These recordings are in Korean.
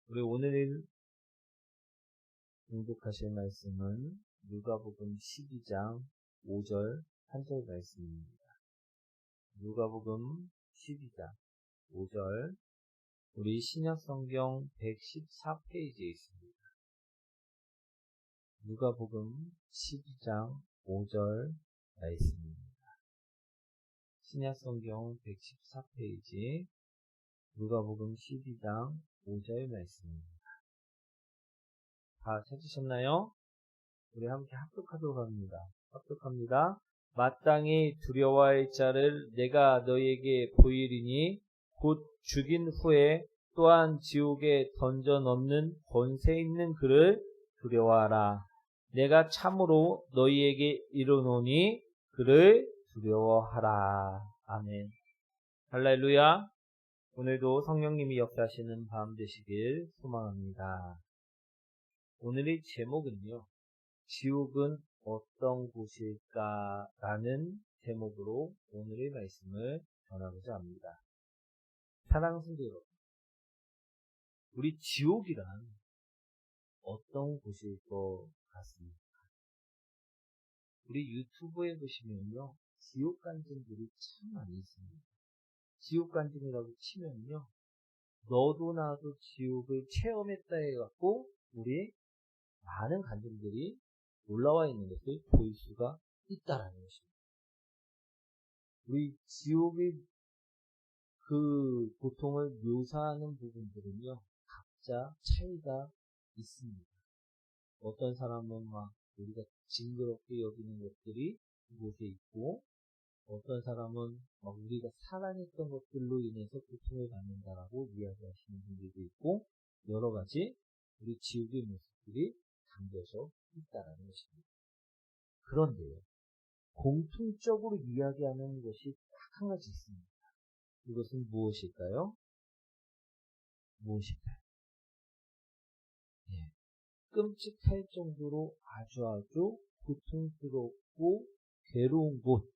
우리 오늘 공독하실 말씀은 누가복음 12장 5절 한 절 말씀입니다. 누가복음 12장 5절 우리 신약성경 114페이지에 있습니다. 누가복음 12장 5절 말씀입니다. 신약성경 114페이지 누가복음 12장 5절 말씀입니다. 다 찾으셨나요? 우리 함께 합독하도록 합독합니다. 마땅히 두려워할 자를 내가 너희에게 보이리니 곧 죽인 후에 또한 지옥에 던져 넣는 권세 있는 그를 두려워하라. 내가 참으로 너희에게 이르노니 그를 두려워하라. 아멘. 할렐루야. 오늘도 성령님이 역사하시는 밤 되시길 소망합니다. 오늘의 제목은요, 지옥은 어떤 곳일까? 라는 제목으로 오늘의 말씀을 전하고자 합니다. 사랑하는 성도 여러분, 우리 지옥이란 어떤 곳일 것 같습니까? 우리 유튜브에 보시면요, 지옥 간증들이 참 많이 있습니다. 지옥 간증이라고 치면요, 너도 나도 지옥을 체험했다 해갖고 우리 많은 간증들이 올라와 있는 것을 볼 수가 있다라는 것입니다. 우리 지옥의 그 고통을 묘사하는 부분들은요, 각자 차이가 있습니다. 어떤 사람은 막 우리가 징그럽게 여기는 것들이 그곳에 있고, 어떤 사람은 막 우리가 사랑했던 것들로 인해서 고통을 받는다라고 이야기하시는 분들도 있고, 여러 가지 우리 지옥의 모습들이 담겨져 있다라는 것입니다. 그런데요, 공통적으로 이야기하는 것이 딱 한 가지 있습니다. 이것은 무엇일까요? 예, 끔찍할 정도로 아주 고통스럽고 괴로운 곳,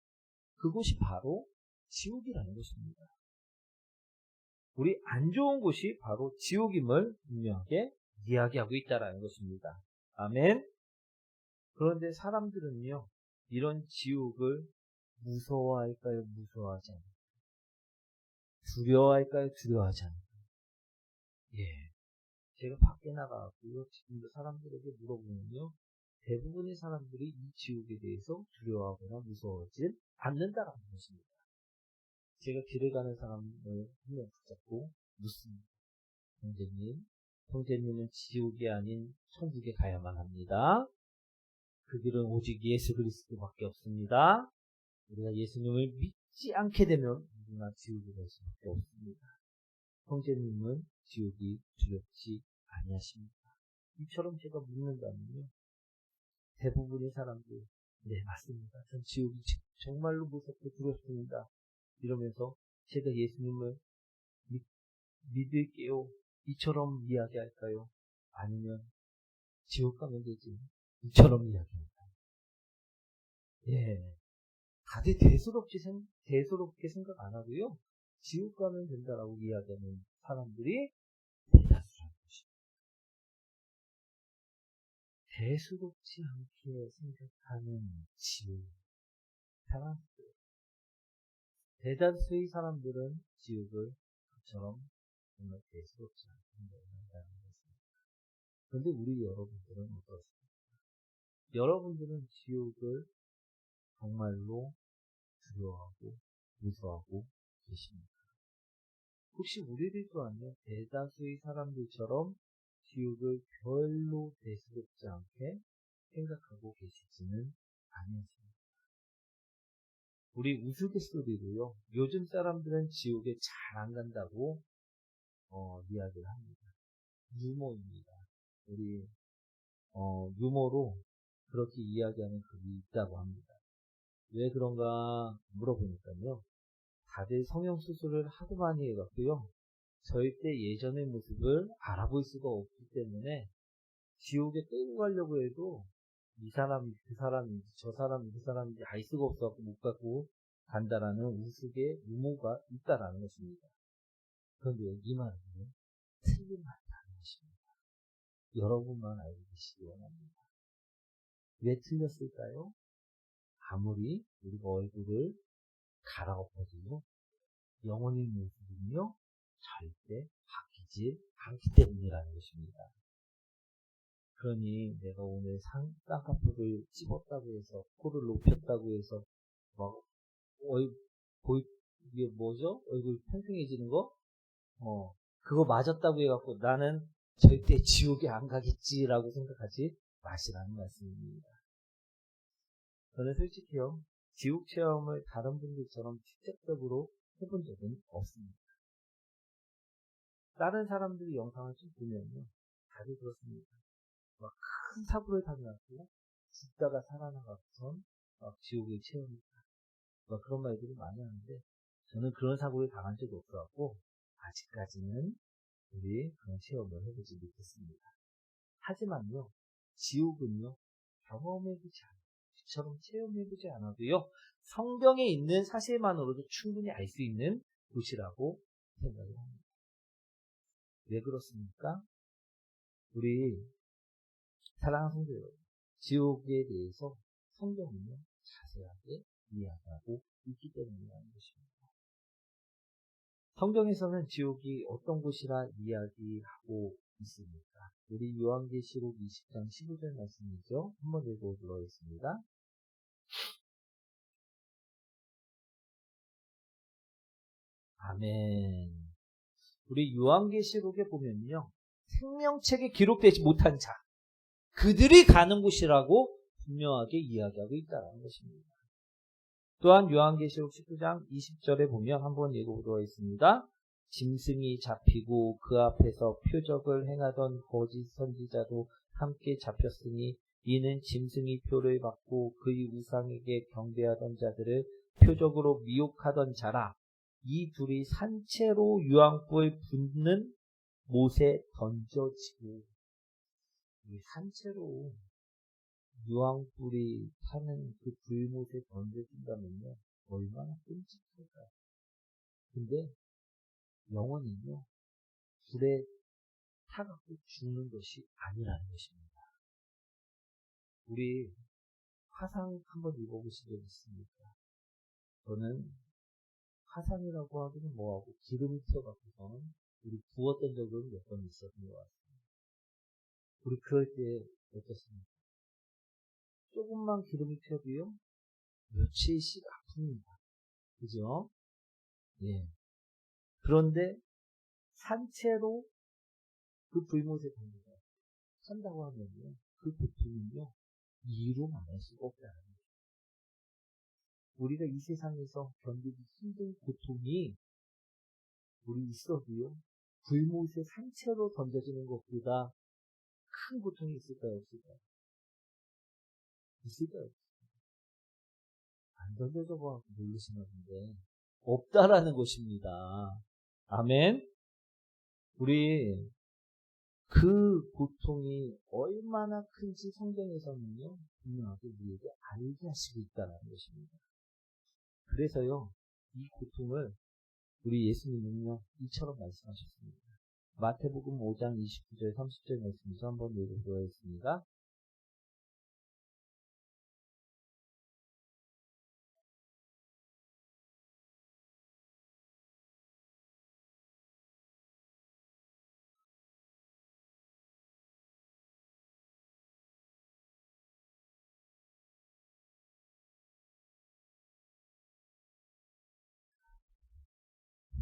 그곳이 바로 지옥이라는 것입니다. 우리 안 좋은 곳이 바로 지옥임을 분명하게 이야기하고 있다는 것입니다. 아멘. 그런데 사람들은요, 이런 지옥을 무서워할까요? 무서워하지 않을까요? 두려워할까요? 두려워하지 않을까요? 예. 제가 밖에 나가고요, 지금도 사람들에게 물어보면요, 대부분의 사람들이 이 지옥에 대해서 두려워하거나 무서워하지 않는다라는 것입니다. 제가 길을 가는 사람을 한 명 붙잡고 묻습니다. 형제님은 지옥이 아닌 천국에 가야만 합니다. 그 길은 오직 예수 그리스도밖에 없습니다. 우리가 예수님을 믿지 않게 되면 누구나 지옥에 갈 수밖에 없습니다. 형제님은 지옥이 두렵지 아니하십니까? 이처럼 제가 묻는다면요, 대부분의 사람들, 네, 맞습니다. 전 지옥이 정말로 무섭고 두렵습니다. 이러면서 제가 예수님을 믿을게요, 이처럼 이야기할까요? 아니면 지옥 가면 되지, 이처럼 이야기할까요? 예, 다들 대수롭게 생각 안 하고요, 지옥 가면 된다라고 이야기하는 사람들이 대다수라는 것입니다. 대수롭지 않게 생각하는 지옥, 사람들, 대다수의 사람들은 지옥을 그처럼 정말 대수롭지 않게 생각한다는 것입니다. 그런데 우리 여러분들은 어떻습니까? 여러분들은 지옥을 정말로 두려워하고 무서워하고 계십니까? 혹시 우리들 또한요, 대다수의 사람들처럼 지옥을 별로 대수롭지 않게 생각하고 계시지는 않으십니까? 우리 우스갯소리로요, 요즘 사람들은 지옥에 잘 안 간다고 이야기를 합니다. 유머입니다. 우리 유머로 그렇게 이야기하는 글이 있다고 합니다. 왜 그런가 물어보니까요, 다들 성형수술을 하도 많이 해갖고요, 절대 예전의 모습을 알아볼 수가 없기 때문에 지옥에 끌고 가려고 해도 이 사람이 그 사람인지 저 사람이 그 사람인지 알 수가 없어서 못 갖고 간다라는 우스개 유머가 있다라는 것입니다. 그런데 이 말은 틀린 말이 아닌 것입니다. 여러분만 알고 계시기 원합니다. 왜 틀렸을까요? 아무리 우리가 얼굴을 갈아엎어도요, 영혼의 모습은요, 절대 바뀌지 않기 때문이라는 것입니다. 그러니 내가 오늘 쌍꺼풀을 찝었다고 해서, 코를 높였다고 해서, 막, 이게 뭐죠? 얼굴 평평해지는 거? 그거 맞았다고 해갖고 나는 절대 지옥에 안 가겠지라고 생각하지 마시라는 말씀입니다. 저는 솔직히요, 지옥 체험을 다른 분들처럼 직접적으로 해본 적은 없습니다. 다른 사람들이 영상을 좀 보면요, 다들 그렇습니다. 막 큰 사고를 당해갖고 죽다가 살아나가고선 막 지옥의 체험이다. 막 그런 말들을 많이 하는데, 저는 그런 사고를 당한 적이 없어갖고 아직까지는 우리 그런 체험을 해보지 못했습니다. 하지만요, 지옥은요, 경험해보지 않아요. 처럼 체험해보지 않아도요, 성경에 있는 사실만으로도 충분히 알 수 있는 곳이라고 생각을 합니다. 왜 그렇습니까? 우리 사랑하는 성도 여러분, 지옥에 대해서 성경은요, 자세하게 이야기하고 있기 때문이라는 것입니다. 성경에서는 지옥이 어떤 곳이라 이야기하고 있습니까? 우리 요한계시록 20장 15절 말씀이죠. 한번 읽어보도록 하겠습니다. 아멘. 우리 요한계시록에 보면요, 생명책에 기록되지 못한 자, 그들이 가는 곳이라고 분명하게 이야기하고 있다는 것입니다. 또한 요한계시록 19장 20절에 보면 한번 읽어보도록 하겠습니다. 짐승이 잡히고 그 앞에서 표적을 행하던 거짓 선지자도 함께 잡혔으니 이는 짐승이 표를 받고 그의 우상에게 경배하던 자들을 표적으로 미혹하던 자라. 이 둘이 산채로 유황불 붓는 못에 던져지고, 산채로 유황불이 타는 그 불못에 던져진다면요, 얼마나 끔찍할까요? 근데 영혼은요, 불에 타갖고 죽는 것이 아니라는 것입니다. 우리 화상 한번 읽어보신 적 있습니까? 저는 화상이라고 하기는 뭐하고 기름이 튀어갖고서는 우리 부었던 적은 몇 번 있었던 것 같습니다. 우리 그럴 때 어떻습니까? 조금만 기름이 튀어도요, 며칠씩 아픕니다. 그죠? 예. 그런데 산채로 그 불못에 산다고 하면요, 그 고통은요, 이루 말할 수가 없다는 거예요. 우리가 이 세상에서 견디기 힘든 고통이 우리 있어도요, 불못에 산채로 던져지는 것보다 큰 고통이 있을까요, 없을까요? 있을까요? 안 던져져 봐 모르시나 본데 없다라는 것입니다. 아멘. 우리 그 고통이 얼마나 큰지 성경에서는요, 분명하게 우리에게 알게 하시고 있다는 것입니다. 그래서요, 이 고통을 우리 예수님은요, 이처럼 말씀하셨습니다. 마태복음 5장 29절 30절 말씀에서 한번 읽어보도록 하겠습니다.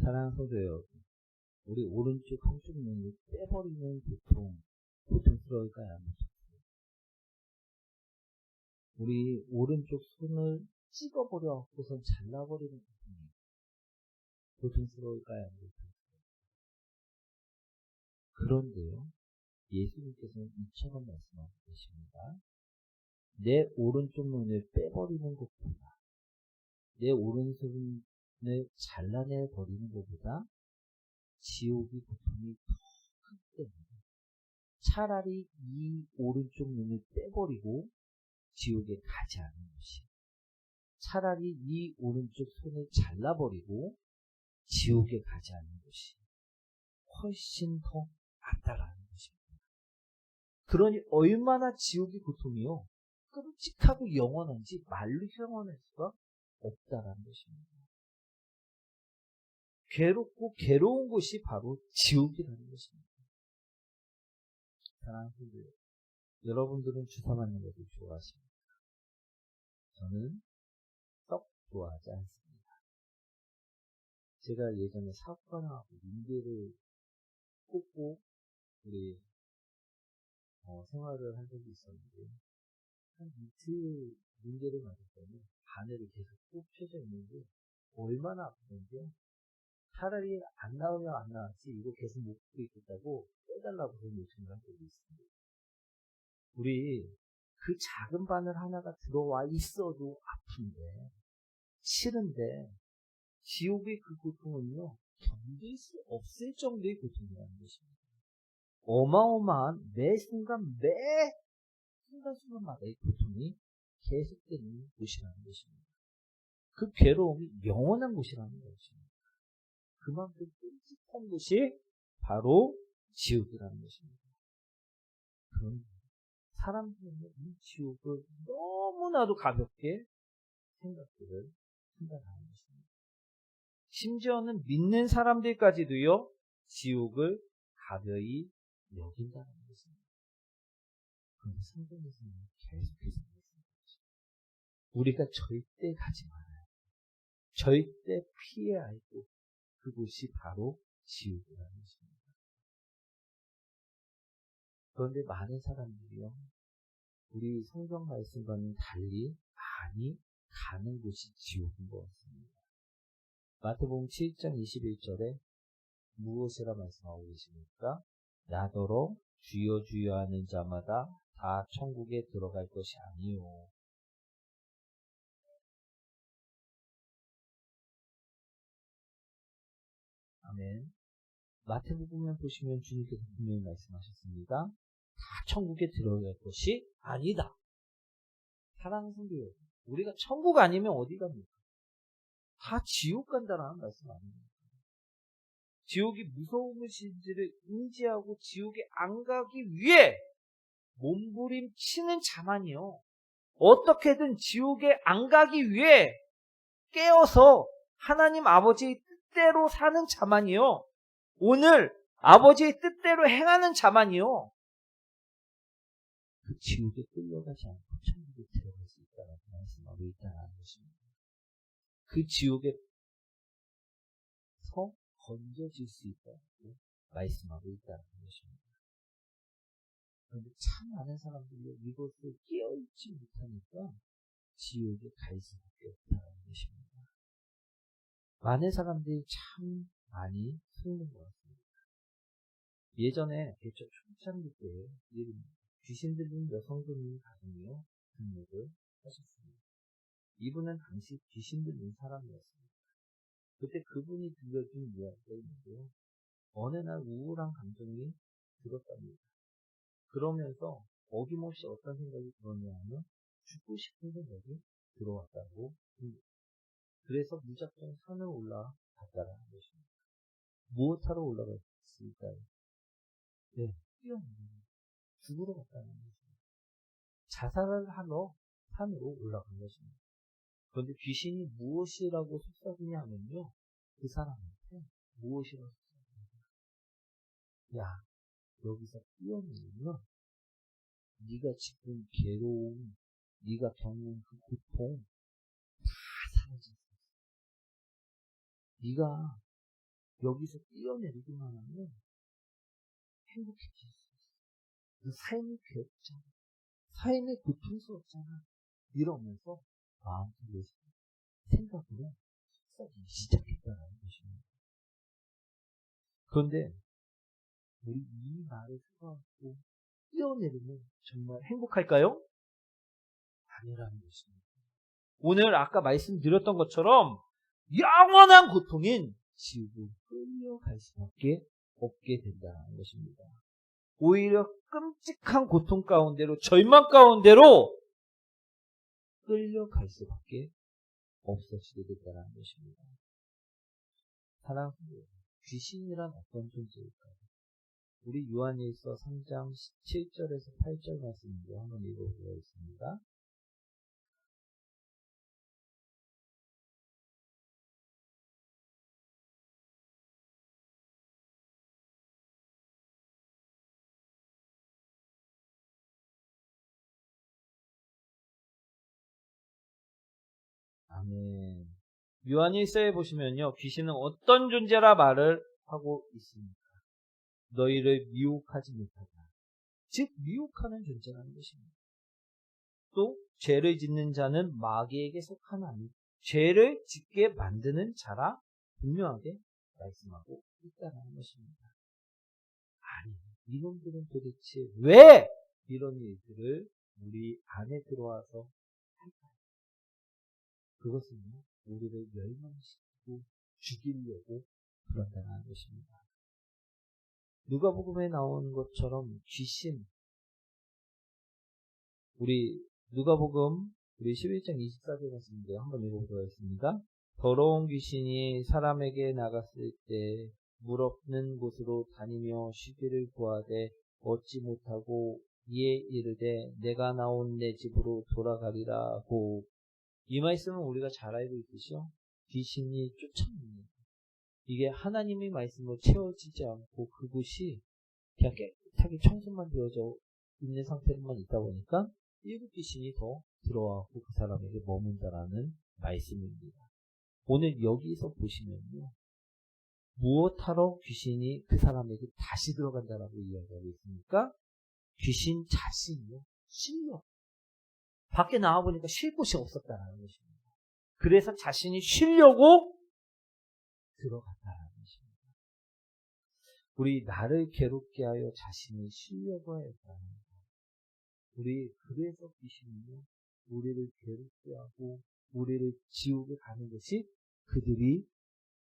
사랑하는 성도 여러분, 우리 오른쪽 한쪽 눈을 빼버리는 고통스러울까요? 우리 오른쪽 손을 찍어버려갖고선 잘라버리는 고통스러울까요? 그런데요, 예수님께서는 이처럼 말씀하고 계십니다. 내 오른쪽 눈을 빼버리는 것보다, 내 오른손을 잘라내버리는 것보다 지옥의 고통이 더 크기 때문에 차라리 이 오른쪽 눈을 빼버리고 지옥에 가지 않는 것이, 차라리 이 오른쪽 손을 잘라버리고 지옥에 가지 않는 것이 훨씬 더 낫다라는 것입니다. 그러니 얼마나 지옥의 고통이요 끔찍하고 영원한지 말로 형언할 수가 없다라는 것입니다. 괴롭고 괴로운 곳이 바로 지옥이라는 것입니다. 사랑하는 분들, 여러분들은 주사 맞는 것을 좋아하십니까? 저는 썩 좋아하지 않습니다. 제가 예전에 사고가 나고 인대를 꽂고 우리 생활을 한 적이 있었는데 한 이틀 인대를 맞았더니 바늘이 계속 꼭 펴져 있는데 얼마나 아프던지요. 차라리 안 나오면 안 나왔지 이거 계속 못 푸고 있겠다고 빼달라고 그런 요청을 한 적이 있습니다. 우리 그 작은 바늘 하나가 들어와 있어도 아픈데 싫은데 지옥의 그 고통은요 견딜 수 없을 정도의 고통이라는 것입니다. 어마어마한 매 순간순간마다의 고통이 계속되는 곳이라는 것입니다. 그 괴로움이 영원한 곳이라는 것입니다. 그만큼 끔찍한 곳이 바로 지옥이라는 것입니다. 그런데 사람들은 이 지옥을 너무나도 가볍게 생각하는 것입니다. 심지어는 믿는 사람들까지도요 지옥을 가벼이 여긴다는 것입니다. 그런데 성경에서는 계속해서 말씀하십니다. 우리가 절대 가지 말아요. 절대 피해야 할 곳. 그곳이 바로 지옥이라는 것입니다. 그런데 많은 사람들이요 우리 성경 말씀과는 달리 많이 가는 곳이 지옥인 것 같습니다. 마태복음 7장 21절에 무엇이라 말씀하고 계십니까? 나더러 주여 주여 하는 자마다 다 천국에 들어갈 것이 아니요. 아멘. 마태복음에 보시면 주님께서 분명히 말씀하셨습니다. 다 천국에 들어갈 것이 아니다. 사랑하는 성도 여러분, 우리가 천국 아니면 어디 갑니까? 다 지옥 간다라는 말씀 아닙니까? 지옥이 무서움이신지를 인지하고 지옥에 안 가기 위해 몸부림치는 자만이요. 어떻게든 지옥에 안 가기 위해 깨어서 하나님 아버지의 뜻대로 사는 자만이요. 오늘 아버지의 뜻대로 행하는 자만이요. 그 지옥에 끌려가지 않고 천국에 들어갈 수 있다고 말씀하고 있다는 것입니다. 그 지옥에서 건져질 수 있다고 말씀하고 있다는 것입니다. 그런데 참 많은 사람들이 이것을 깨어있지 못하니까 지옥에 갈 수밖에 없다는 것입니다. 많은 사람들이 참 많이 속는 것 같습니다. 예전에 개척 초창기 때 귀신 들린 여성분이 가정이요 등록을 하셨습니다. 이분은 당시 귀신 들린 사람이었습니다. 그때 그분이 들려준 이야기가 있는데요. 어느 날 우울한 감정이 들었답니다. 그러면서 어김없이 어떤 생각이 들었냐 하면 죽고 싶은 생각이 들어왔다고 합니다. 그래서 무작정 산을 올라갔다라는 것입니다. 무엇하러 올라갔을까요? 네, 뛰어내는 죽으러 갔다는 것입니다. 자살을 하러 산으로 올라간 것입니다. 그런데 귀신이 무엇이라고 속삭이냐 하면요. 그 사람한테 무엇이라고 속삭이냐. 야, 여기서 뛰어내면 네가 지금 괴로움, 네가 겪는 그 고통 다 사라질 수 있어. 네가 여기서 뛰어내리기만 하면 행복해질 수 있어. 그 삶이 괴롭잖아. 삶이 고통스럽잖아. 이러면서 마음속에 생각으로 속삭이기 시작했다는 것입니다. 그런데 우리 이 말을 생각하고 뛰어내리면 정말 행복할까요? 아니라는 것입니다. 오늘 아까 말씀드렸던 것처럼 영원한 고통인 지옥으로 끌려갈 수밖에 없게 된다는 것입니다. 오히려 끔찍한 고통 가운데로 절망 가운데로 끌려갈 수밖에 없어지게 된다는 것입니다. 사랑하는 귀신이란 어떤 존재일까요? 우리 요한일서 3장 7절에서 8절 말씀인데 한번 읽어보도록 하겠습니다. 아멘. 요한일서에 보시면요, 귀신은 어떤 존재라 말을 하고 있습니까? 너희를 미혹하지 못하다. 즉 미혹하는 존재라는 것입니다. 또 죄를 짓는 자는 마귀에게 속하나니 죄를 짓게 만드는 자라 분명하게 말씀하고 있다는 것입니다. 아니, 이놈들은 도대체 왜 이런 일들을 우리 안에 들어와서 할까요? 그것은요, 우리를 멸망시키고 죽이려고 그런다는 것입니다. 누가복음에 나온 것처럼 귀신, 우리 누가복음 우리 11장 24절 말씀인데요. 한번 읽어보도록 하겠습니다. 더러운 귀신이 사람에게 나갔을 때 물 없는 곳으로 다니며 쉬기를 구하되 얻지 못하고 이에 이르되 내가 나온 내 집으로 돌아가리라고. 이 말씀은 우리가 잘 알고 있듯이요, 귀신이 쫓아냅니다. 이게 하나님의 말씀으로 채워지지 않고 그곳이 그냥 깨끗하게 청소만 되어져 있는 상태로만 있다 보니까 일곱 귀신이 더 들어와고 그 사람에게 머문다라는 말씀입니다. 오늘 여기서 보시면요, 무엇하러 귀신이 그 사람에게 다시 들어간다라고 이야기하고 있습니까? 귀신 자신이요, 실력. 밖에 나와보니까 쉴 곳이 없었다라는 것입니다. 그래서 자신이 쉬려고 들어갔다라는 것입니다. 우리 나를 괴롭게 하여 자신이 쉬려고 했다는 것. 우리 그래서 귀신은요, 우리를 괴롭게 하고 우리를 지옥에 가는 것이 그들이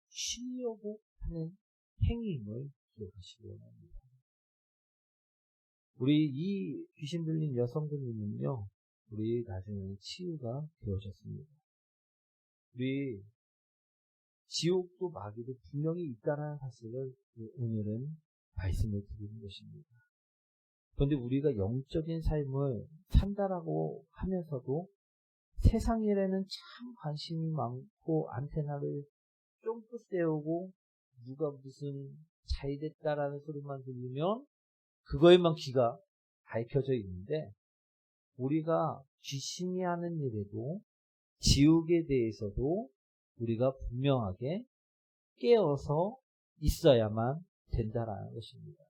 쉬려고 하는 행위임을 기억하시기 원합니다. 우리 이 귀신 들린 여성들은요, 우리 나중에 치유가 되어졌습니다. 우리 지옥도 마귀도 분명히 있다는 사실을 오늘은 말씀을 드리는 것입니다. 그런데 우리가 영적인 삶을 산다라고 하면서도 세상 일에는 참 관심이 많고 안테나를 쫑긋 세우고 누가 무슨 잘됐다라는 소리만 들리면 그거에만 귀가 밝혀져 있는데, 우리가 귀신이 하는 일에도 지옥에 대해서도 우리가 분명하게 깨어서 있어야만 된다라는 것입니다.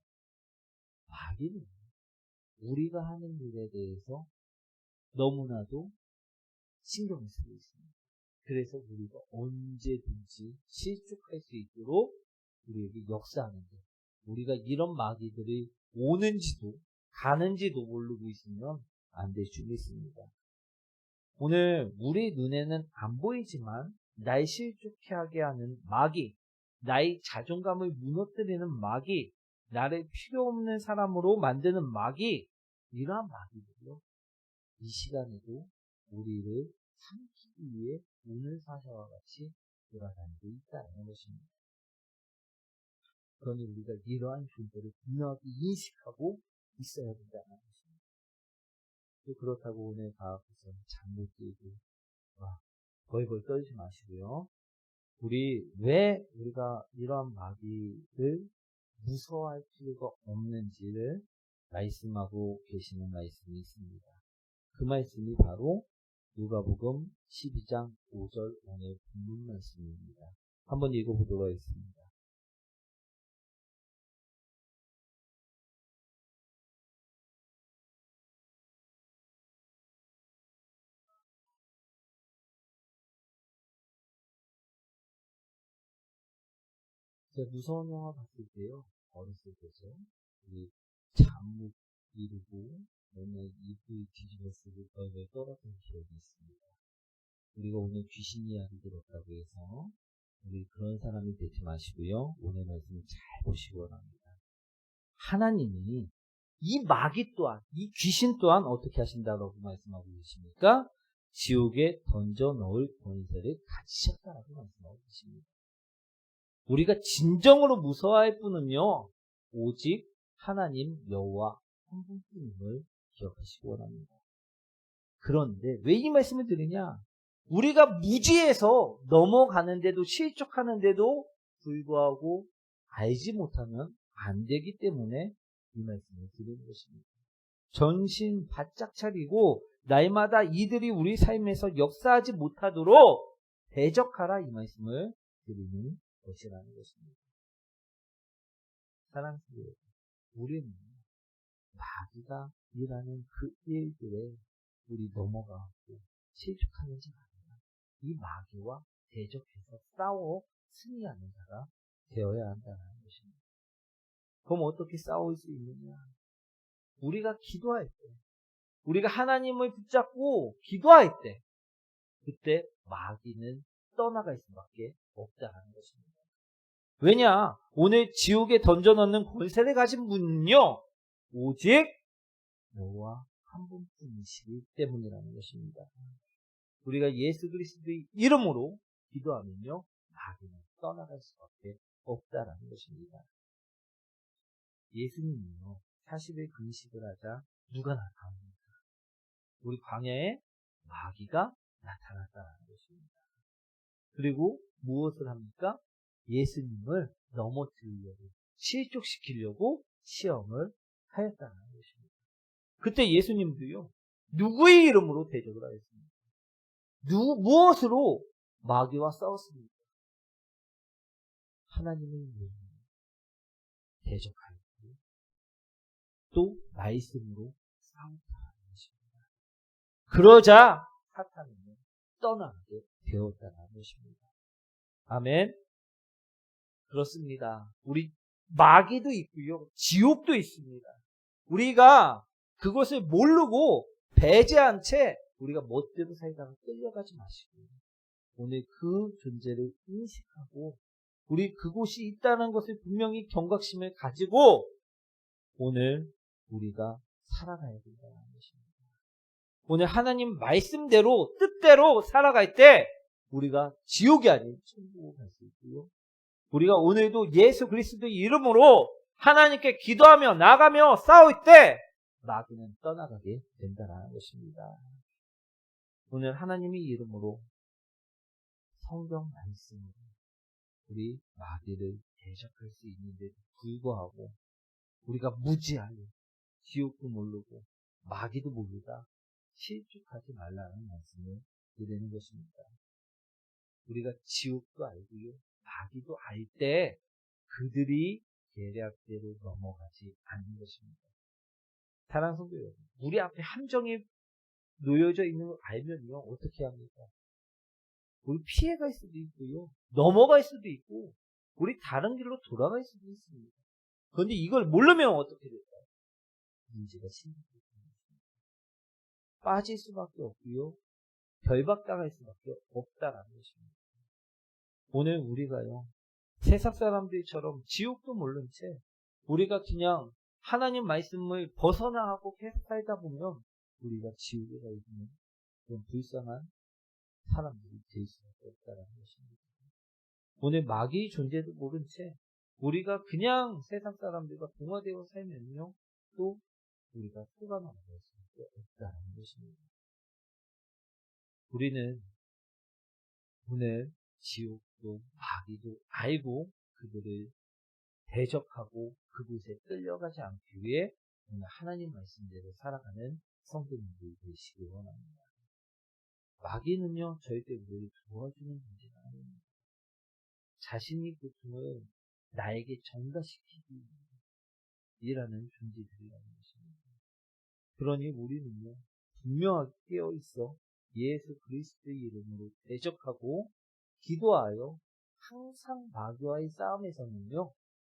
마귀는 우리가 하는 일에 대해서 너무나도 신경을 쓰고 있습니다. 그래서 우리가 언제든지 실족할 수 있도록 우리에게 역사하는데, 우리가 이런 마귀들이 오는지도 가는지도 모르고 있으면 안 될 줄 믿습니다. 오늘 우리 눈에는 안 보이지만 날 실족해 하게 하는 마귀, 나의 자존감을 무너뜨리는 마귀, 나를 필요 없는 사람으로 만드는 마귀, 이러한 마귀들이요, 이 시간에도 우리를 삼키기 위해 오늘 사자와 같이 돌아다니고 있다는 것입니다. 그러니 우리가 이러한 존재를 분명하게 인식하고 있어야 된다는 것입니다. 또 그렇다고 오늘 다 앞에서 잠 못 들고 벌벌 떨지 마시고요. 왜 우리가 이러한 마귀를 무서워할 필요가 없는지를 말씀하고 계시는 말씀이 있습니다. 그 말씀이 바로 누가복음 12장 5절 오늘 본문 말씀입니다. 한번 읽어보도록 하겠습니다. 제가 무서운 영화 봤을 때요, 어렸을 때죠, 우리 잠 못 이루고 맨날 이불 뒤집어 쓰고 벌벌 떨었던 기억이 있습니다. 우리가 오늘 귀신 이야기 들었다고 해서 우리 그런 사람이 되지 마시고요, 오늘 말씀 잘 보시기 원합니다. 하나님이 이 마귀 또한, 이 귀신 또한 어떻게 하신다고 말씀하고 계십니까? 지옥에 던져 넣을 권세를 가지셨다라고 말씀하고 계십니다. 우리가 진정으로 무서워할 분은요, 오직 하나님 여호와 한 분뿐임을 기억하시기 원합니다. 그런데 왜 이 말씀을 드리냐? 우리가 무지해서 넘어가는데도 실족하는데도 불구하고 알지 못하면 안 되기 때문에 이 말씀을 드리는 것입니다. 전신 바짝 차리고 날마다 이들이 우리 삶에서 역사하지 못하도록 대적하라, 이 말씀을 드리는 것이라는 것입니다. 사랑하는 여러분, 우리는 마귀가 일하는 그 일들에 우리 넘어가고 실족하는지 아니라 이 마귀와 대적해서 싸워 승리하는 자가 되어야 한다는 것입니다. 그럼 어떻게 싸울 수 있느냐? 우리가 기도할 때, 우리가 하나님을 붙잡고 기도할 때, 그때 마귀는 떠나갈 수밖에 없다는 것입니다. 왜냐? 오늘 지옥에 던져넣는 권세를 가진 분은요, 오직 여호와 한 분뿐이시기 때문이라는 것입니다. 우리가 예수 그리스도의 이름으로 기도하면요, 마귀는 떠나갈 수밖에 없다라는 것입니다. 예수님이요, 40일 금식을 하자 누가 나타납니까? 우리 광야에 마귀가 나타났다는 것입니다. 그리고 무엇을 합니까? 예수님을 넘어뜨리려고, 실족시키려고 시험을 하였다는 것입니다. 그때 예수님도요, 누구의 이름으로 대적을 하였습니까? 무엇으로 마귀와 싸웠습니까? 하나님의 이름으로 대적하였고, 또 말씀으로 싸웠다는 것입니다. 그러자 사탄은 떠나게 되었다는 것입니다. 아멘. 그렇습니다. 우리 마귀도 있고요, 지옥도 있습니다. 우리가 그것을 모르고 배제한 채 우리가 멋대로 살다가 끌려가지 마시고, 오늘 그 존재를 인식하고 우리 그곳이 있다는 것을 분명히 경각심을 가지고 오늘 우리가 살아가야 된다는 것입니다. 오늘 하나님 말씀대로 뜻대로 살아갈 때 우리가 지옥이 아닌 천국으로 갈 수 있고요, 우리가 오늘도 예수 그리스도의 이름으로 하나님께 기도하며 나가며 싸울 때 마귀는 떠나가게 된다는 것입니다. 오늘 하나님의 이름으로 성경 말씀으로 우리 마귀를 대적할 수 있는데도 불구하고 우리가 무지하여 지옥도 모르고 마귀도 모르다 실족하지 말라는 말씀을 드리는 것입니다. 우리가 지옥도 알고요, 마귀도 알 때 그들이 계략대로 넘어가지 않는 것입니다. 사랑하는 성도 여러분, 우리 앞에 함정이 놓여져 있는 걸 알면요, 어떻게 합니까? 우리 피해갈 수도 있고요, 넘어갈 수도 있고, 우리 다른 길로 돌아갈 수도 있습니다. 그런데 이걸 모르면 어떻게 될까요? 문제가 심각해집니다. 빠질 수밖에 없고요, 결박당할 수밖에 없다라는 것입니다. 오늘 우리가요, 세상 사람들처럼 지옥도 모른 채 우리가 그냥 하나님 말씀을 벗어나고 계속 살다 보면 우리가 지옥에 가 있는 그런 불쌍한 사람들이 될 수밖에 없다는 것입니다. 오늘 마귀의 존재도 모른 채 우리가 그냥 세상 사람들과 동화되어 살면요, 또 우리가 속아나갈 수밖에 없다는 것입니다. 우리는 오늘 지옥도 마귀도 알고 그들을 대적하고 그곳에 끌려가지 않기 위해 오늘 하나님 말씀대로 살아가는 성도님들이 되시기 원합니다. 마귀는요, 절대 우리를 도와주는 존재가 아닙니다. 자신이 고통을 나에게 전가시키기 위라는 존재들이라는 것입니다. 그러니 우리는요, 분명하게 깨어있어 예수 그리스도의 이름으로 대적하고 기도하여 항상 마귀와의 싸움에서는요,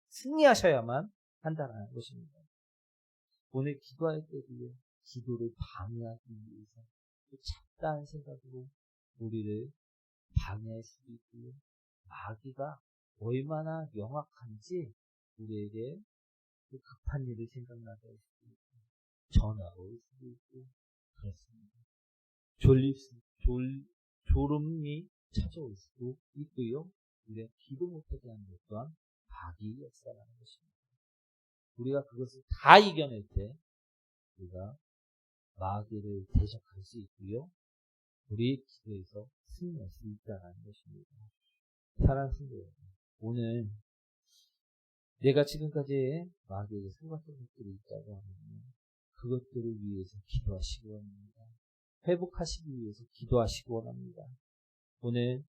승리하셔야만 한다는 것입니다. 오늘 기도할 때도요, 기도를 방해하기 위해서 또 잡다한 생각으로 우리를 방해할 수도 있고요, 마귀가 얼마나 명확한지 우리에게 또 급한 일을 생각나게 할 수도 있고, 전화가 올 수도 있고, 그렇습니다. 졸음이 찾아올 수도 있고요, 우리가 기도 못하게 하는 것 또한 마귀의 역사라는 것입니다. 우리가 그것을 다 이겨낼 때 우리가 마귀를 대적할 수 있고요. 우리 기도에서 승리할 수 있다는 것입니다. 사랑하는 성도 여러분, 오늘 내가 지금까지 마귀에게 상받던 것들이 있다고 하면 그것들을 위해서 기도하시기 원합니다. 회복하시기 위해서 기도하시기 원합니다. 오늘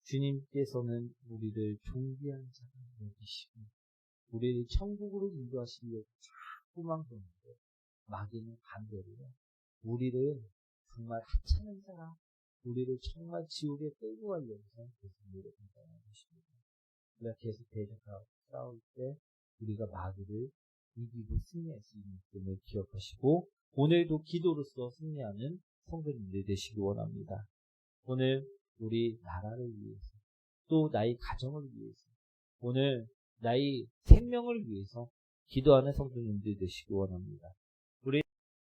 주님께서는 우리를 존귀한 자가 여기시고 우리를 천국으로 인도하시기 위해서 자꾸만 그러는데 마귀는 반대로요. 우리를 정말 하찮은 자라, 우리를 정말 지옥에 끌고 가려고 계속 노력한다는 것입니다. 우리가 계속 대적하고 싸울 때 우리가 마귀를 이기고 승리할 수 있는 점을 기억하시고 오늘도 기도로서 승리하는 성도님들 되시기 원합니다. 오늘 우리 나라를 위해서 또 나의 가정을 위해서 오늘 나의 생명을 위해서 기도하는 성도님들 되시기 원합니다. 우리